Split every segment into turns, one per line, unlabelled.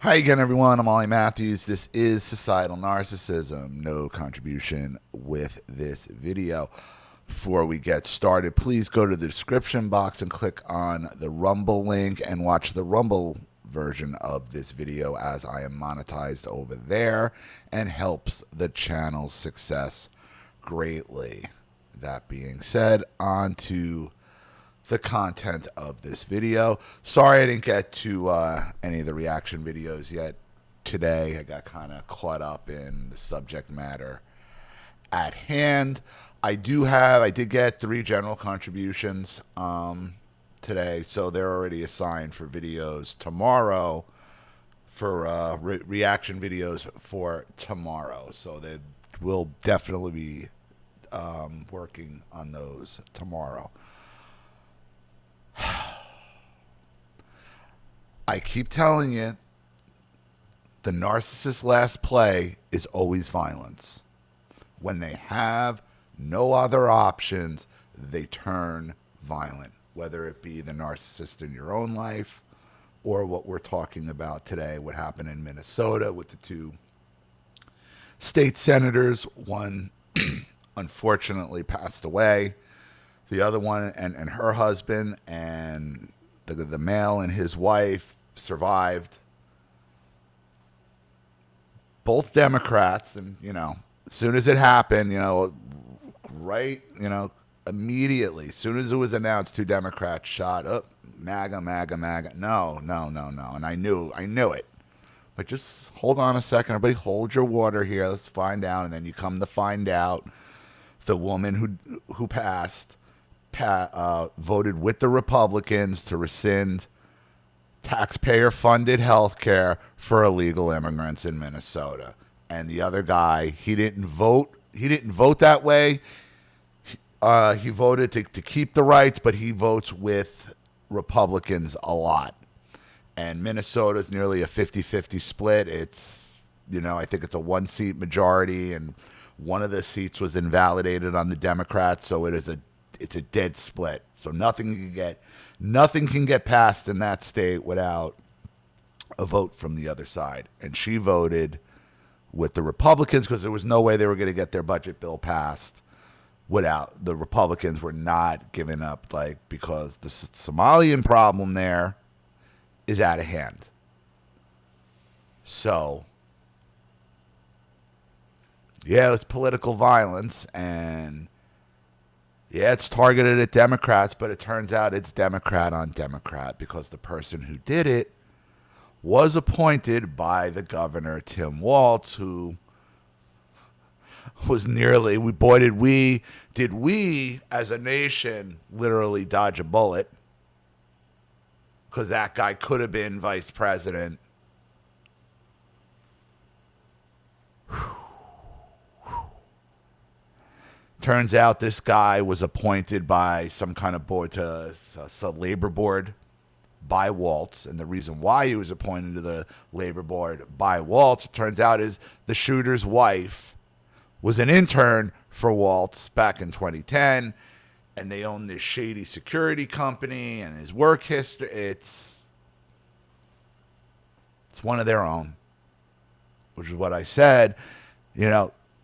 Hi again, everyone. I'm Ollie Matthews. This is Societal Narcissism. No contribution with this video. Before we get started, please go to the description box and click on the Rumble link and watch the Rumble version of this video as I am monetized over there and helps the channel's success greatly. That being said, on to the content of this video. Sorry I didn't get to any of the reaction videos yet today. I got kind of caught up in the subject matter at hand. I did get 3 general contributions today, so they're already assigned for videos tomorrow, for reaction videos for tomorrow. So they will definitely be working on those tomorrow. I keep telling you, the narcissist's last play is always violence. When they have no other options, they turn violent, whether it be the narcissist in your own life or what we're talking about today, what happened in Minnesota with the 2 state senators. One unfortunately passed away. The other one and her husband and the male and his wife survived. Both Democrats, and as soon as it happened, immediately, as soon as it was announced, 2 Democrats shot up. MAGA, MAGA, MAGA. No. And I knew it. But just hold on a second, everybody. Hold your water here. Let's find out. And then you come to find out the woman who passed voted with the Republicans to rescind taxpayer-funded health care for illegal immigrants in Minnesota. And the other guy, he didn't vote. He didn't vote that way. He voted to keep the rights, but he votes with Republicans a lot. And Minnesota's nearly a 50-50 split. It's, I think it's a 1-seat majority, and one of the seats was invalidated on the Democrats, so it's a dead split. So nothing can get passed in that state without a vote from the other side. And she voted with the Republicans because there was no way they were going to get their budget bill passed without the Republicans were not giving up, because the Somalian problem there is out of hand. So, yeah, it's political violence, and yeah, it's targeted at Democrats, but it turns out it's Democrat on Democrat because the person who did it was appointed by the governor, Tim Walz, who was nearly, did we as a nation literally dodge a bullet, because that guy could have been vice president. Turns out this guy was appointed by some kind of board, to a labor board by Walz. And the reason why he was appointed to the labor board by Walz, it turns out, is the shooter's wife was an intern for Walz back in 2010. And they own this shady security company, and his work history, it's one of their own, which is what I said.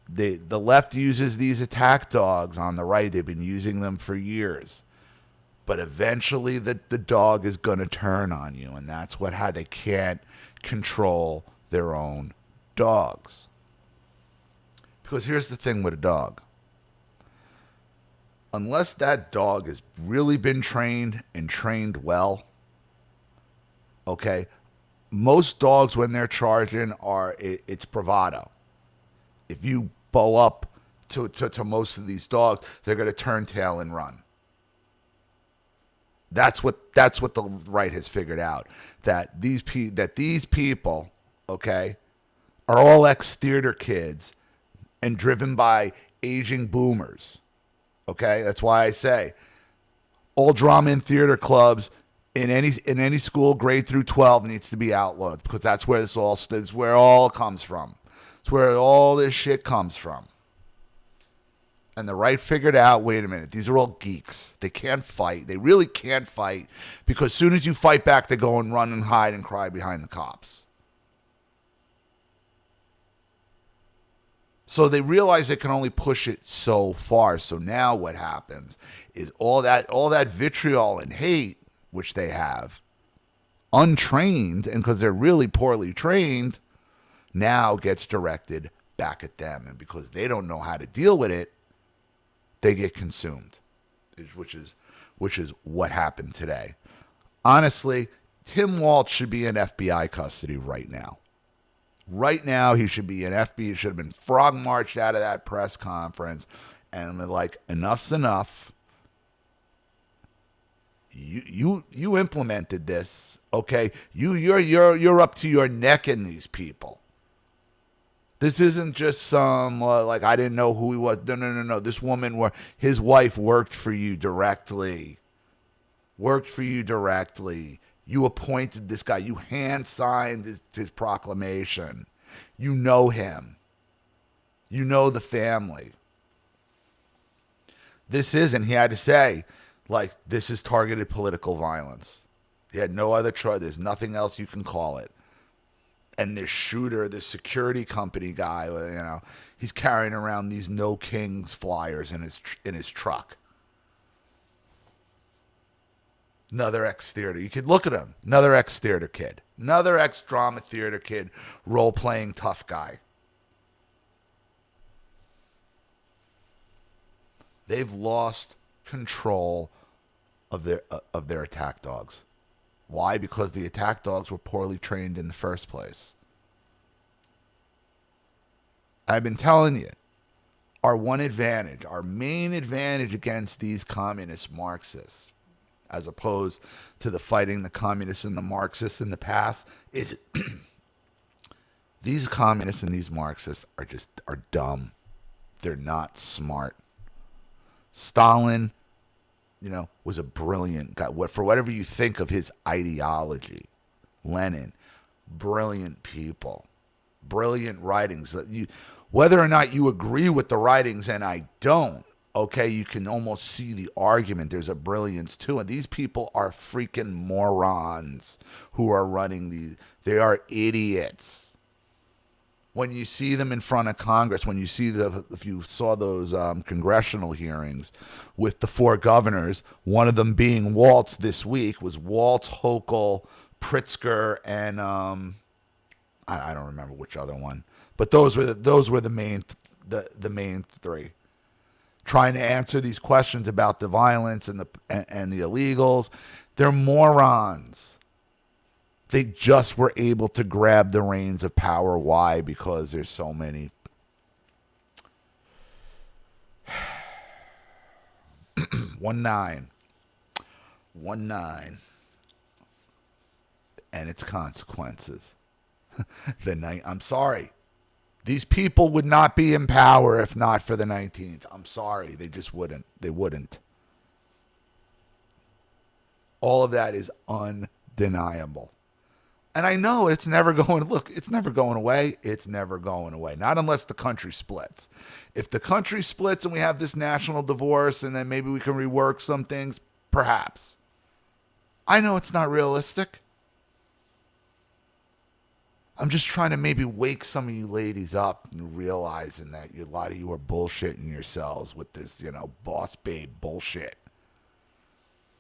The left uses these attack dogs on the right. They've been using them for years. But eventually the dog is going to turn on you, and that's how they can't control their own dogs. Because here's the thing with a dog. Unless that dog has really been trained and trained well, okay, most dogs when they're charging it's bravado. If you bow up to most of these dogs, they're going to turn tail and run. That's what the right has figured out, that these people, okay, are all ex-theater kids and driven by aging boomers. Okay, that's why I say all drama and theater clubs in any school, grade through 12, needs to be outlawed, because that's where where it all comes from. It's where all this shit comes from. And the right figured out, wait a minute, these are all geeks. They can't fight. They really can't fight, because as soon as you fight back, they go and run and hide and cry behind the cops. So they realize they can only push it so far. So now what happens is all that vitriol and hate, which they have, untrained, and because they're really poorly trained, now gets directed back at them. And because they don't know how to deal with it, they get consumed, which is what happened today. Honestly, Tim Walz should be in FBI custody right now. Right now, he should be in FBI. He should have been frog marched out of that press conference, and like, enough's enough. You implemented this, okay? You're up to your neck in these people. This isn't just some like, I didn't know who he was. No. This woman, his wife, worked for you directly. You appointed this guy. You hand-signed his proclamation. You know him. You know the family. This isn't, he had to say, like, this is targeted political violence. He had no other choice. There's nothing else you can call it. And this shooter, this security company guy, he's carrying around these No Kings flyers in his truck. Another ex-theater. You could look at him. Another ex-theater kid. Another ex-drama theater kid, role-playing tough guy. They've lost control of their attack dogs. Why? Because the attack dogs were poorly trained in the first place. I've been telling you, our main advantage against these communist Marxists, as opposed to the fighting the communists and the Marxists in the past, is these communists and these Marxists are dumb. They're not smart. Stalin, was a brilliant guy. For whatever you think of his ideology, Lenin, brilliant people, brilliant writings. Whether or not you agree with the writings, and I don't, okay, you can almost see the argument. There's a brilliance too. And these people are freaking morons who are running these. They are idiots. When you see them in front of Congress, if you saw those congressional hearings with the 4 governors, one of them being Walz this week, was Walz, Hochul, Pritzker, and I don't remember which other one, but those were the main 3. Trying to answer these questions about the violence and the illegals. They're morons. They just were able to grab the reins of power. Why? Because there's so many. 19. And its consequences. I'm sorry. These people would not be in power if not for the 19th. I'm sorry. They just wouldn't. They wouldn't. All of that is undeniable. And I know it's never going away. It's never going away. Not unless the country splits. If the country splits and we have this national divorce and then maybe we can rework some things, perhaps. I know it's not realistic. I'm just trying to maybe wake some of you ladies up and realizing that a lot of you are bullshitting yourselves with this, boss babe bullshit.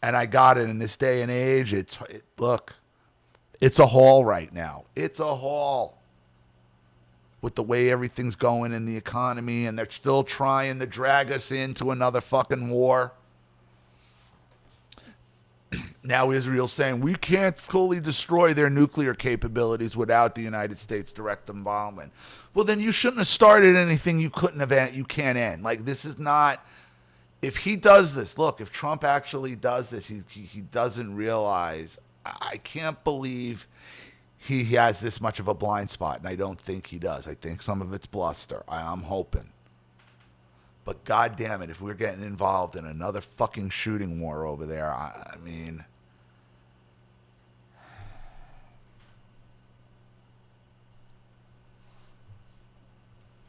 And I got it in this day and age. Look, it's a haul right now. It's a haul with the way everything's going in the economy, and they're still trying to drag us into another fucking war. Now Israel's saying we can't fully destroy their nuclear capabilities without the United States direct involvement. Well, then you shouldn't have started anything you can't end. Like, this is not, if he does this, look, if Trump actually does this, he doesn't realize, I can't believe he has this much of a blind spot, and I don't think he does. I think some of it's bluster. I'm hoping. But God damn it, if we're getting involved in another fucking shooting war over there, I mean,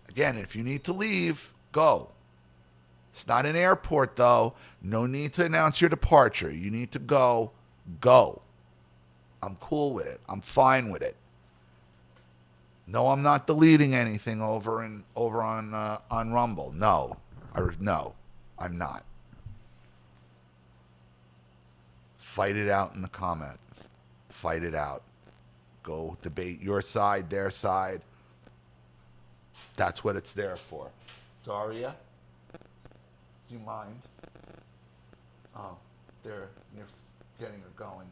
again, if you need to leave, go. It's not an airport, though. No need to announce your departure. You need to go. Go. I'm cool with it. I'm fine with it. No, I'm not deleting anything over on Rumble. No, no, I'm not. Fight it out in the comments. Fight it out. Go debate your side, their side. That's what it's there for. Daria, do you mind? Oh, you're getting her going.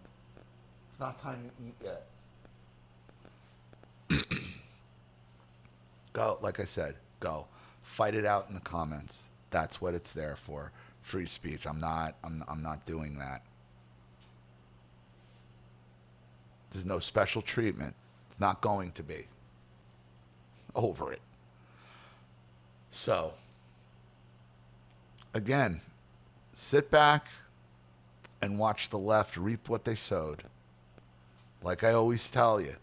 It's not time to eat yet. Go, like I said, go. Fight it out in the comments. That's what it's there for. Free speech. I'm not doing that. There's no special treatment. It's not going to be. Over it. So, again, sit back and watch the left reap what they sowed. Like I always tell you,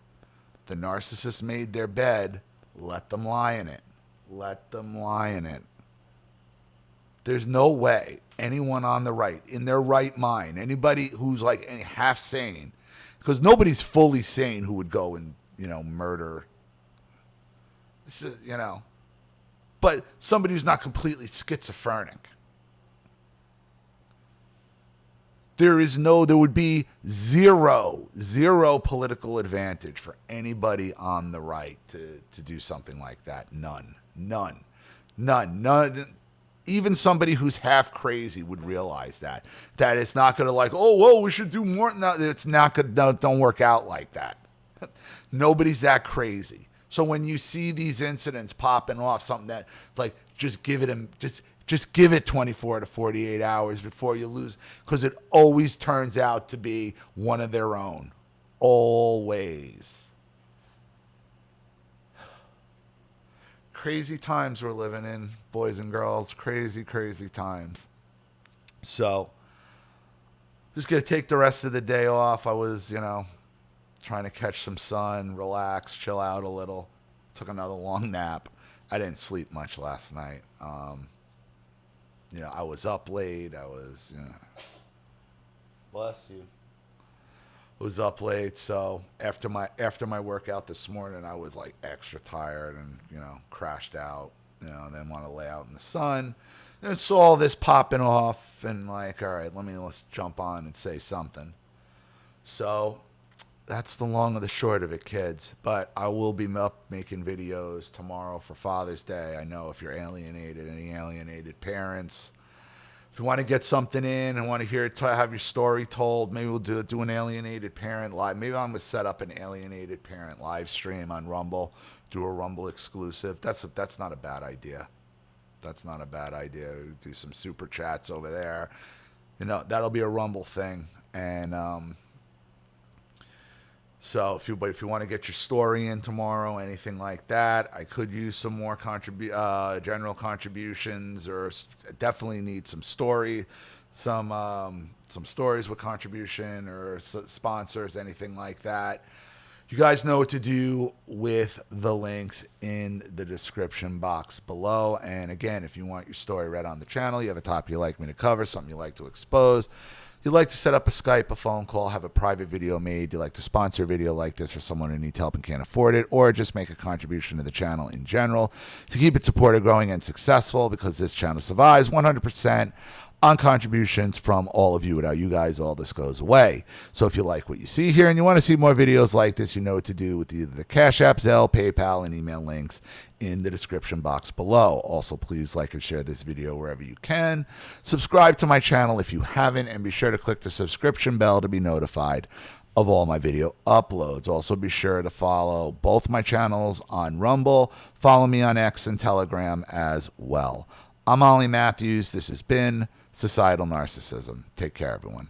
the narcissists made their bed, let them lie in it. Let them lie in it. There's no way anyone on the right, in their right mind, anybody who's like half sane, because nobody's fully sane who would go and, murder, but somebody who's not completely schizophrenic. There would be zero political advantage for anybody on the right to do something like that. None. Even somebody who's half crazy would realize that it's not going to we should do more. No, it's not going to, don't work out like that. Nobody's that crazy. So when you see these incidents popping off, something that just give it 24 to 48 hours before you lose, because it always turns out to be one of their own. Always. Crazy times we're living in, boys and girls. Crazy, crazy times. So, just going to take the rest of the day off. I was, trying to catch some sun, relax, chill out a little. Took another long nap. I didn't sleep much last night. I was up late. I was, bless you. Was up late, so after my workout this morning, I was extra tired and crashed out, and then want to lay out in the sun, and saw all this popping off, and all right, let's jump on and say something. So that's the long and the short of it, kids. But I will be up making videos tomorrow for Father's Day. I know if you're alienated, any alienated parents, if you want to get something in and want to hear it, have your story told, maybe we'll do an alienated parent live. Maybe I'm going to set up an alienated parent live stream on Rumble, do a Rumble exclusive. That's not a bad idea. That's not a bad idea. Do some super chats over there. That'll be a Rumble thing. And so if you want to get your story in tomorrow, anything like that, I could use some more general contributions, or definitely need some stories with contribution or sponsors, anything like that. You guys know what to do with the links in the description box below. And again, if you want your story read on the channel, you have a topic you'd like me to cover, something you'd like to expose, you'd like to set up a Skype, a phone call, have a private video made, you'd like to sponsor a video like this for someone who needs help and can't afford it, or just make a contribution to the channel in general to keep it supported, growing, and successful, because this channel survives 100% on contributions from all of you. Without you guys, all this goes away. So if you like what you see here and you want to see more videos like this, you know what to do with either the Cash App, Zelle, PayPal, and email links in the description box below. Also, please like and share this video wherever you can. Subscribe to my channel if you haven't, and be sure to click the subscription bell to be notified of all my video uploads. Also, be sure to follow both my channels on Rumble. Follow me on X and Telegram as well. I'm Ollie Matthews. This has been Societal Narcissism. Take care, everyone.